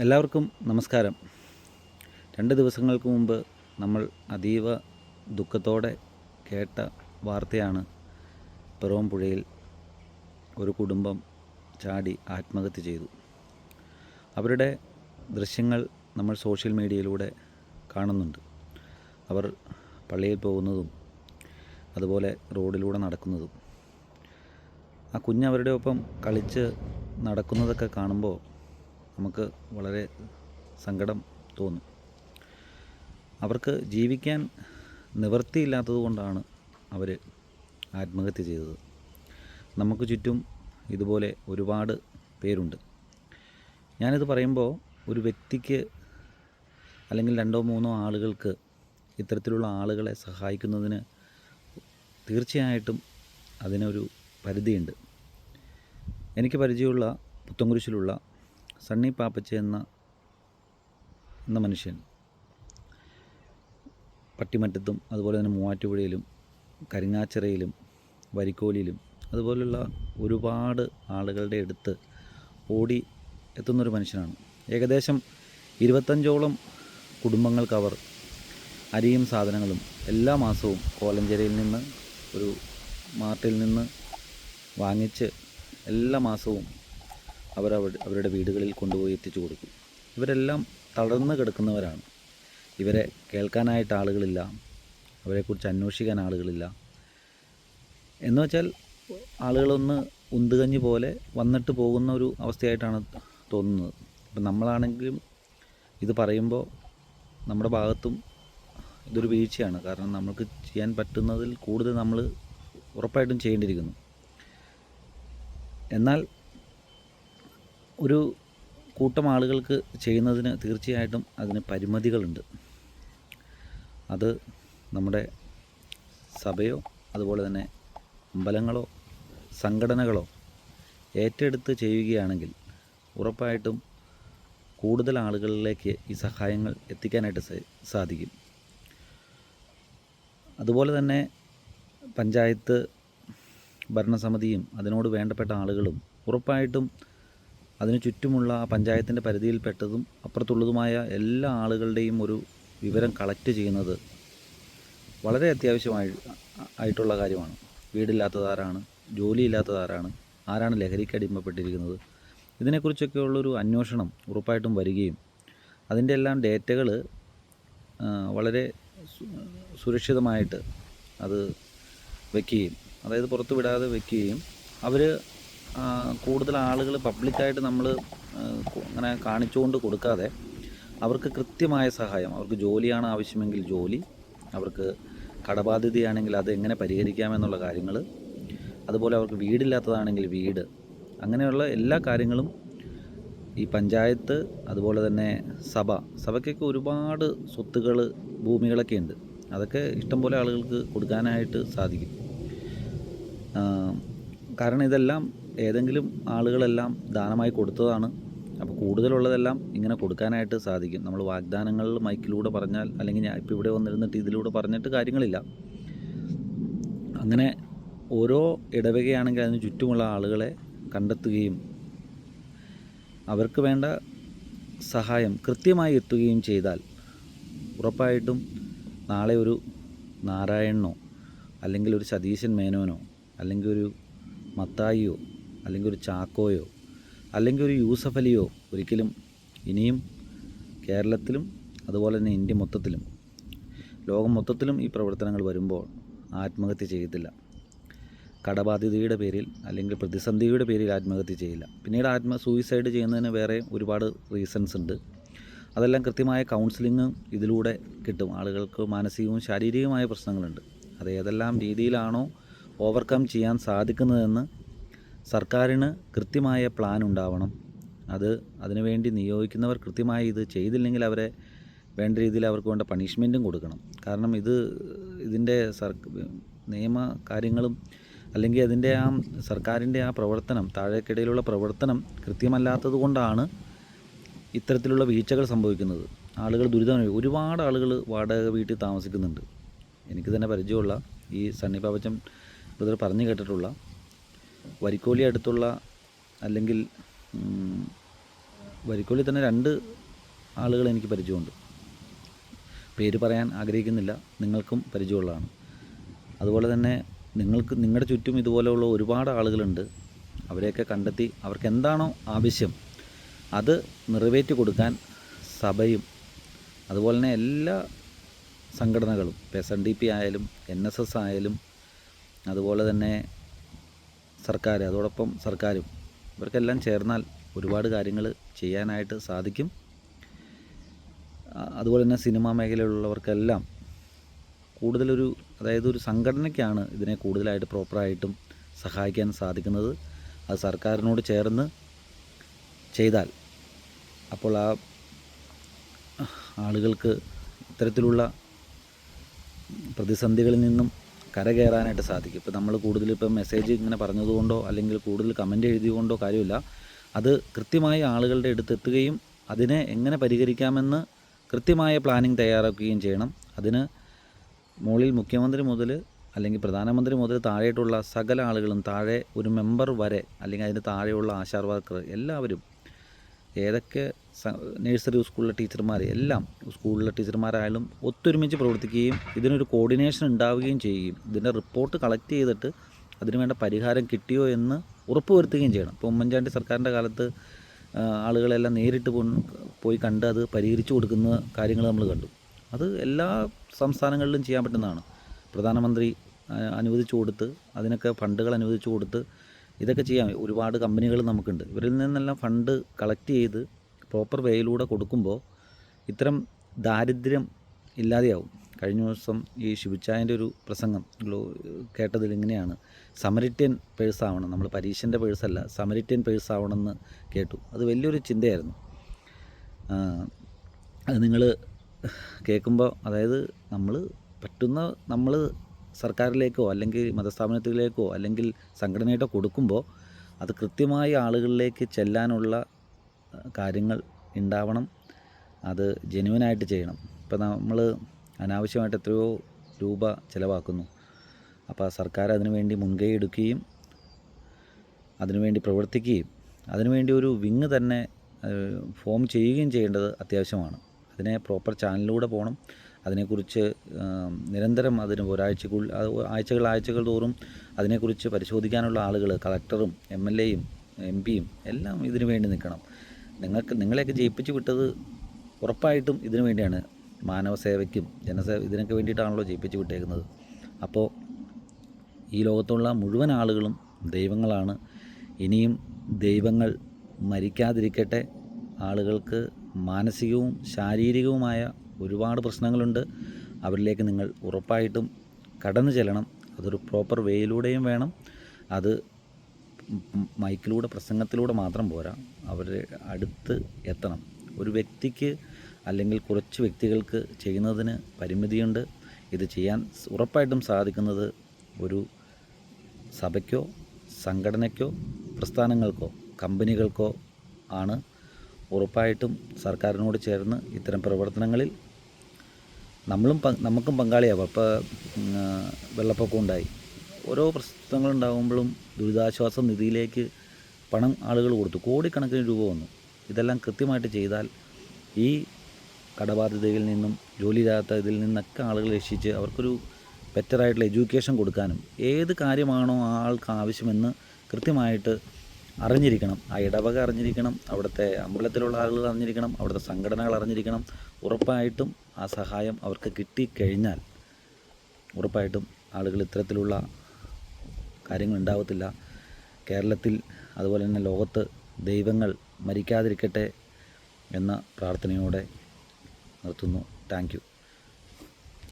എല്ലാവർക്കും നമസ്കാരം. 2 ദിവസങ്ങൾക്ക് മുമ്പ് നമ്മൾ അതീവ ദുഃഖത്തോടെ കേട്ട വാർത്തയാണ് പെറോംപുഴയിൽ ഒരു കുടുംബം ചാടി ആത്മഹത്യ ചെയ്തു. അവരുടെ ദൃശ്യങ്ങൾ നമ്മൾ സോഷ്യൽ മീഡിയയിലൂടെ കാണുന്നുണ്ട്. അവർ പള്ളിയിൽ പോകുന്നതും അതുപോലെ റോഡിലൂടെ നടക്കുന്നതും ആ കുഞ്ഞവരുടെ ഒപ്പം കളിച്ച് നടക്കുന്നതൊക്കെ കാണുമ്പോൾ നമുക്ക് വളരെ സങ്കടം തോന്നും. അവർക്ക് ജീവിക്കാൻ നിവൃത്തിയില്ലാത്തത് കൊണ്ടാണ് അവർ ആത്മഹത്യ ചെയ്തത്. നമുക്ക് ചുറ്റും ഇതുപോലെ ഒരുപാട് പേരുണ്ട്. ഞാനിത് പറയുമ്പോൾ ഒരു വ്യക്തിക്ക് അല്ലെങ്കിൽ 2-3 ആളുകൾക്ക് ഇത്തരത്തിലുള്ള ആളുകളെ സഹായിക്കുന്നതിന് തീർച്ചയായിട്ടും അതിനൊരു പരിധിയുണ്ട്. എനിക്ക് പരിചയമുള്ള പുത്തൻകുരിശിലുള്ള സണ്ണി പാപ്പച്ച എന്ന മനുഷ്യൻ പട്ടിമറ്റത്തും അതുപോലെ തന്നെ മൂവാറ്റുപുഴയിലും കരിങ്ങാച്ചിറയിലും വരിക്കോലിയിലും അതുപോലുള്ള ഒരുപാട് ആളുകളുടെ അടുത്ത് ഓടി എത്തുന്നൊരു മനുഷ്യനാണ്. ഏകദേശം 25ഓളം കുടുംബങ്ങൾക്ക് അവർ അരിയും സാധനങ്ങളും എല്ലാ മാസവും കോലഞ്ചേരിയിൽ നിന്ന് ഒരു മാർട്ടിൽ നിന്ന് വാങ്ങിച്ച് എല്ലാ മാസവും അവരുടെ വീടുകളിൽ കൊണ്ടുപോയി എത്തിച്ചു കൊടുക്കും. ഇവരെല്ലാം തളർന്ന് കിടക്കുന്നവരാണ്. ഇവരെ കേൾക്കാനായിട്ട് ആളുകളില്ല, അവരെക്കുറിച്ച് അന്വേഷിക്കാൻ ആളുകളില്ല. എന്ന് വെച്ചാൽ ആളുകളൊന്ന് ഉന്തുകഞ്ഞി പോലെ വന്നിട്ട് പോകുന്ന ഒരു അവസ്ഥയായിട്ടാണ് തോന്നുന്നത്. ഇപ്പം നമ്മളാണെങ്കിലും ഇത് പറയുമ്പോൾ നമ്മുടെ ഭാഗത്തും ഇതൊരു വീഴ്ചയാണ്. കാരണം നമുക്ക് ചെയ്യാൻ പറ്റുന്നതിൽ കൂടുതൽ നമ്മൾ ഉറപ്പായിട്ടും ചെയ്യേണ്ടിയിരിക്കുന്നു. എന്നാൽ ഒരു കൂട്ടം ആളുകൾക്ക് ചെയ്യുന്നതിന് തീർച്ചയായിട്ടും അതിന് പരിമിതികളുണ്ട്. അത് നമ്മുടെ സഭയോ അതുപോലെ തന്നെ അമ്പലങ്ങളോ സംഘടനകളോ ഏറ്റെടുത്ത് ചെയ്യുകയാണെങ്കിൽ ഉറപ്പായിട്ടും കൂടുതൽ ആളുകളിലേക്ക് ഈ സഹായങ്ങൾ എത്തിക്കാനായിട്ട് സാധിക്കും. അതുപോലെ തന്നെ പഞ്ചായത്ത് ഭരണസമിതിയും അതിനോട് വേണ്ടപ്പെട്ട ആളുകളും ഉറപ്പായിട്ടും അതിനു ചുറ്റുമുള്ള പഞ്ചായത്തിൻ്റെ പരിധിയിൽപ്പെട്ടതും അപ്പുറത്തുള്ളതുമായ എല്ലാ ആളുകളുടെയും ഒരു വിവരം കളക്ട് ചെയ്യുന്നത് വളരെ അത്യാവശ്യമായിട്ടുള്ള കാര്യമാണ്. വീടില്ലാത്തതാരാണ്, ജോലിയില്ലാത്തതാരാണ്, ആരാണ് ലഹരിക്ക് അടിമപ്പെട്ടിരിക്കുന്നത്, ഇതിനെക്കുറിച്ചൊക്കെയുള്ളൊരു അന്വേഷണം ഉറപ്പായിട്ടും വരികയും അതിൻ്റെ എല്ലാം ഡേറ്റകൾ വളരെ സുരക്ഷിതമായിട്ട് അത് വയ്ക്കുകയും, അതായത് പുറത്തു വിടാതെ വയ്ക്കുകയും അവർ കൂടുതൽ ആളുകൾ പബ്ലിക്കായിട്ട് നമ്മൾ അങ്ങനെ കാണിച്ചുകൊണ്ട് കൊടുക്കാതെ അവർക്ക് കൃത്യമായ സഹായം, അവർക്ക് ജോലിയാണ് ആവശ്യമെങ്കിൽ ജോലി, അവർക്ക് കടബാധ്യതയാണെങ്കിൽ അത് എങ്ങനെ പരിഹരിക്കാമെന്നുള്ള കാര്യങ്ങൾ, അതുപോലെ അവർക്ക് വീടില്ലാത്തതാണെങ്കിൽ വീട്, അങ്ങനെയുള്ള എല്ലാ കാര്യങ്ങളും ഈ പഞ്ചായത്ത് അതുപോലെ തന്നെ സഭയ്ക്കൊക്കെ ഒരുപാട് സ്വത്തുകൾ ഭൂമികളൊക്കെ ഉണ്ട്. അതൊക്കെ ഇഷ്ടംപോലെ ആളുകൾക്ക് കൊടുക്കാനായിട്ട് സാധിക്കും. കാരണം ഇതെല്ലാം ഏതെങ്കിലും ആളുകളെല്ലാം ദാനമായി കൊടുത്തതാണ്. അപ്പോൾ കൂടുതലുള്ളതെല്ലാം ഇങ്ങനെ കൊടുക്കാനായിട്ട് സാധിക്കും. നമ്മൾ വാഗ്ദാനങ്ങൾ മൈക്കിലൂടെ പറഞ്ഞാൽ, അല്ലെങ്കിൽ ഞാൻ ഇപ്പോൾ ഇവിടെ വന്നിരുന്നിട്ട് ഇതിലൂടെ പറഞ്ഞിട്ട് കാര്യങ്ങളില്ല. അങ്ങനെ ഓരോ ഇടവകയാണെങ്കിൽ അതിന് ചുറ്റുമുള്ള ആളുകളെ കണ്ടെത്തുകയും അവർക്ക് വേണ്ട സഹായം കൃത്യമായി എത്തുകയും ചെയ്താൽ ഉറപ്പായിട്ടും നാളെ ഒരു നാരായണനോ അല്ലെങ്കിൽ ഒരു സതീശൻ മേനോനോ അല്ലെങ്കിൽ ഒരു മത്തായിയോ അല്ലെങ്കിൽ ഒരു ചാക്കോയോ അല്ലെങ്കിൽ ഒരു യൂസഫ് അലിയോ ഒരിക്കലും ഇനിയും കേരളത്തിലും അതുപോലെ തന്നെ ഇന്ത്യ മൊത്തത്തിലും ലോകം മൊത്തത്തിലും ഈ പ്രവർത്തനങ്ങൾ വരുമ്പോൾ ആത്മഹത്യ ചെയ്യത്തില്ല. കടബാധ്യതയുടെ പേരിൽ അല്ലെങ്കിൽ പ്രതിസന്ധിയുടെ പേരിൽ ആത്മഹത്യ ചെയ്യില്ല. പിന്നീട് സൂയിസൈഡ് ചെയ്യുന്നതിന് വേറെ ഒരുപാട് റീസൺസ് ഉണ്ട്. അതെല്ലാം കൃത്യമായ കൗൺസിലിംഗ് ഇതിലൂടെ കിട്ടും. ആളുകൾക്ക് മാനസികവും ശാരീരികവുമായ പ്രശ്നങ്ങളുണ്ട്. അത് ഏതെല്ലാം രീതിയിലാണോ ഓവർകം ചെയ്യാൻ സാധിക്കുന്നതെന്ന് സർക്കാരിന് കൃത്യമായ പ്ലാൻ ഉണ്ടാവണം. അതിനുവേണ്ടി നിയോഗിക്കുന്നവർ കൃത്യമായി ഇത് ചെയ്തില്ലെങ്കിൽ അവരെ വേണ്ട രീതിയിൽ അവർക്ക് വേണ്ട പണിഷ്മെൻറ്റും കൊടുക്കണം. കാരണം ഇതിൻ്റെ നിയമ കാര്യങ്ങളും അല്ലെങ്കിൽ അതിൻ്റെ സർക്കാരിൻ്റെ പ്രവർത്തനം, താഴേക്കിടയിലുള്ള പ്രവർത്തനം കൃത്യമല്ലാത്തത് കൊണ്ടാണ് ഇത്തരത്തിലുള്ള വീഴ്ചകൾ സംഭവിക്കുന്നത്. ആളുകൾ ഒരുപാട് ആളുകൾ വാടക വീട്ടിൽ താമസിക്കുന്നുണ്ട്. എനിക്ക് തന്നെ പരിചയമുള്ള ഈ സണ്ണി പാപ്പച്ചൻ ബ്രദർ പറഞ്ഞു കേട്ടിട്ടുള്ള വരിക്കോലി അടുത്തുള്ള അല്ലെങ്കിൽ വരിക്കോലിൽ തന്നെ 2 ആളുകൾ എനിക്ക് പരിചയമുണ്ട്. പേര് പറയാൻ ആഗ്രഹിക്കുന്നില്ല, നിങ്ങൾക്കും പരിചയമുള്ളതാണ്. അതുപോലെ തന്നെ നിങ്ങളുടെ ചുറ്റും ഇതുപോലെയുള്ള ഒരുപാട് ആളുകളുണ്ട്. അവരെയൊക്കെ കണ്ടെത്തി അവർക്ക് എന്താണോ ആവശ്യം അത് നിറവേറ്റി കൊടുക്കാൻ സഭയും അതുപോലെ തന്നെ എല്ലാ സംഘടനകളും, SNDP ആയാലും NSS ആയാലും അതുപോലെ തന്നെ അതോടൊപ്പം സർക്കാരും ഇവർക്കെല്ലാം ചേർന്നാൽ ഒരുപാട് കാര്യങ്ങൾ ചെയ്യാനായിട്ട് സാധിക്കും. അതുപോലെ തന്നെ സിനിമാ മേഖലയിലുള്ളവർക്കെല്ലാം അതായത് ഒരു സംഘടനയ്ക്കാണ് ഇതിനെ കൂടുതലായിട്ട് പ്രോപ്പറായിട്ടും സഹായിക്കാൻ സാധിക്കുന്നത്. അത് സർക്കാരിനോട് ചേർന്ന് ചെയ്താൽ അപ്പോൾ ആ ആളുകൾക്ക് ഇത്തരത്തിലുള്ള പ്രതിസന്ധികളിൽ നിന്നും കരകയറാനായിട്ട് സാധിക്കും. ഇപ്പോൾ നമ്മൾ കൂടുതലിപ്പം മെസ്സേജ് ഇങ്ങനെ പറഞ്ഞതുകൊണ്ടോ അല്ലെങ്കിൽ കൂടുതൽ കമൻ്റ് എഴുതിയതുകൊണ്ടോ കാര്യമില്ല. അത് കൃത്യമായി ആളുകളുടെ അടുത്ത് എത്തുകയും അതിനെ എങ്ങനെ പരിഹരിക്കാമെന്ന് കൃത്യമായ പ്ലാനിങ് തയ്യാറാക്കുകയും ചെയ്യണം. അതിന് മുകളിൽ മുഖ്യമന്ത്രി മുതൽ അല്ലെങ്കിൽ പ്രധാനമന്ത്രി മുതൽ താഴെയുള്ള സകല ആളുകളും, താഴെ ഒരു മെമ്പർ വരെ അല്ലെങ്കിൽ അതിന് താഴെയുള്ള ആശാ വർക്കർ എല്ലാവരും, ഏതൊക്കെ നഴ്സറി സ്കൂളിലെ ടീച്ചർമാർ എല്ലാം, സ്കൂളിലെ ടീച്ചർമാരായാലും ഒത്തൊരുമിച്ച് പ്രവർത്തിക്കുകയും ഇതിനൊരു കോർഡിനേഷൻ ഉണ്ടാവുകയും ചെയ്യുകയും ഇതിൻ്റെ റിപ്പോർട്ട് കളക്ട് ചെയ്തിട്ട് അതിനുവേണ്ട പരിഹാരം കിട്ടിയോ എന്ന് ഉറപ്പുവരുത്തുകയും ചെയ്യണം. ഇപ്പോൾ ഉമ്മൻചാണ്ടി സർക്കാരിൻ്റെ കാലത്ത് ആളുകളെല്ലാം നേരിട്ട് പോയി കണ്ട് അത് പരിഹരിച്ചു കൊടുക്കുന്ന കാര്യങ്ങൾ നമ്മൾ കണ്ടു. അത് എല്ലാ സംസ്ഥാനങ്ങളിലും ചെയ്യാൻ പറ്റുന്നതാണ്. പ്രധാനമന്ത്രി അനുവദിച്ചു കൊടുത്ത് അതിനൊക്കെ ഫണ്ടുകൾ അനുവദിച്ചു കൊടുത്ത് ഇതൊക്കെ ചെയ്യാം. ഒരുപാട് കമ്പനികൾ നമുക്കുണ്ട്. ഇവരിൽ നിന്നെല്ലാം ഫണ്ട് കളക്ട് ചെയ്ത് പ്രോപ്പർ വേയിലൂടെ കൊടുക്കുമ്പോൾ ഇത്തരം ദാരിദ്ര്യം ഇല്ലാതെയാവും. കഴിഞ്ഞ ദിവസം ഈ ശിവച്ചായൻ്റെ ഒരു പ്രസംഗം കേട്ടതിൽ ഇങ്ങനെയാണ്, സമരിറ്റൻ പേഴ്സ് ആവണം, നമ്മൾ പരീക്ഷൻ്റെ പേഴ്സല്ല, സമരിറ്റൻ പേഴ്സ് ആവണമെന്ന് കേട്ടു. അത് വലിയൊരു ചിന്തയായിരുന്നു. അത് നിങ്ങൾ കേൾക്കുമ്പോൾ, അതായത് നമ്മൾ സർക്കാരിലേക്കോ അല്ലെങ്കിൽ മതസ്ഥാപനത്തിലേക്കോ അല്ലെങ്കിൽ സംഘടനയായിട്ടോ കൊടുക്കുമ്പോൾ അത് കൃത്യമായി ആളുകളിലേക്ക് ചെല്ലാനുള്ള കാര്യങ്ങൾ ഉണ്ടാവണം. അത് ജെന്യുവനായിട്ട് ചെയ്യണം. ഇപ്പോൾ നമ്മൾ അനാവശ്യമായിട്ട് എത്രയോ രൂപ ചിലവാക്കുന്നു. അപ്പോൾ സർക്കാർ അതിനുവേണ്ടി മുൻകൈ എടുക്കുകയും അതിനുവേണ്ടി പ്രവർത്തിക്കുകയും അതിനുവേണ്ടി ഒരു വിങ് തന്നെ ഫോം ചെയ്യുകയും ചെയ്യേണ്ടത് അത്യാവശ്യമാണ്. അതിനെ പ്രോപ്പർ ചാനലിലൂടെ പോകണം. അതിനെക്കുറിച്ച് നിരന്തരം അതിന് ആഴ്ചകൾ തോറും അതിനെക്കുറിച്ച് പരിശോധിക്കാനുള്ള ആളുകൾ, കളക്ടറും MLAയും MP എല്ലാം ഇതിനു വേണ്ടി നിൽക്കണം. നിങ്ങളെയൊക്കെ ജയിപ്പിച്ച് വിട്ടത് ഉറപ്പായിട്ടും ഇതിനു വേണ്ടിയാണ്. മാനവസേവയ്ക്കും ഇതിനൊക്കെ വേണ്ടിയിട്ടാണല്ലോ ജയിപ്പിച്ച് വിട്ടേക്കുന്നത്. അപ്പോൾ ഈ ലോകത്തുള്ള മുഴുവൻ ആളുകളും ദൈവങ്ങളാണ്. ഇനിയും ദൈവങ്ങൾ മരിക്കാതിരിക്കട്ടെ. ആളുകൾക്ക് മാനസികവും ശാരീരികവുമായ ഒരുപാട് പ്രശ്നങ്ങളുണ്ട്. അവരിലേക്ക് നിങ്ങൾ ഉറപ്പായിട്ടും കടന്നു ചെല്ലണം. അതൊരു പ്രോപ്പർ വേയിലൂടെയും വേണം. അത് മൈക്കിലൂടെ, പ്രസംഗത്തിലൂടെ മാത്രം പോരാ, അവരുടെ അടുത്ത് എത്തണം. ഒരു വ്യക്തിക്ക് അല്ലെങ്കിൽ കുറച്ച് വ്യക്തികൾക്ക് ചെയ്യുന്നതിന് പരിമിതിയുണ്ട്. ഇത് ചെയ്യാൻ ഉറപ്പായിട്ടും സാധിക്കുന്നത് ഒരു സഭയ്ക്കോ സംഘടനയ്ക്കോ പ്രസ്ഥാനങ്ങൾക്കോ കമ്പനികൾക്കോ ആണ്. ഉറപ്പായിട്ടും സർക്കാരിനോട് ചേർന്ന് ഇത്തരം പ്രവർത്തനങ്ങളിൽ നമുക്കും പങ്കാളിയാവാം. ഇപ്പോൾ വെള്ളപ്പൊക്കം ഉണ്ടായി, ഓരോ പ്രശ്നങ്ങളുണ്ടാകുമ്പോഴും ദുരിതാശ്വാസ നിധിയിലേക്ക് പണം ആളുകൾ കൊടുത്തു, കോടിക്കണക്കിന് രൂപ വന്നു. ഇതെല്ലാം കൃത്യമായിട്ട് ചെയ്താൽ ഈ കടബാധ്യതയിൽ നിന്നും, ജോലിയില്ലാത്ത ഇതിൽ നിന്നൊക്കെ ആളുകൾ രക്ഷിച്ച് അവർക്കൊരു ബെറ്ററായിട്ടുള്ള എഡ്യൂക്കേഷൻ കൊടുക്കാനും, ഏത് കാര്യമാണോ ആൾക്ക് ആവശ്യമെന്ന് കൃത്യമായിട്ട് അറിഞ്ഞിരിക്കണം. ആ ഇടവക അറിഞ്ഞിരിക്കണം, അവിടുത്തെ അമ്പലത്തിലുള്ള ആളുകൾ അറിഞ്ഞിരിക്കണം, അവിടുത്തെ സംഘടനകൾ അറിഞ്ഞിരിക്കണം. ഉറപ്പായിട്ടും ആ സഹായം അവർക്ക് കിട്ടിക്കഴിഞ്ഞാൽ ഉറപ്പായിട്ടും ആളുകൾ ഇത്തരത്തിലുള്ള കാര്യങ്ങൾ ഉണ്ടാവത്തില്ല. കേരളത്തിൽ അതുപോലെ തന്നെ ലോകത്ത് ദൈവങ്ങൾ മരിക്കാതിരിക്കട്ടെ എന്ന പ്രാർത്ഥനയോടെ നിർത്തുന്നു. Thank you.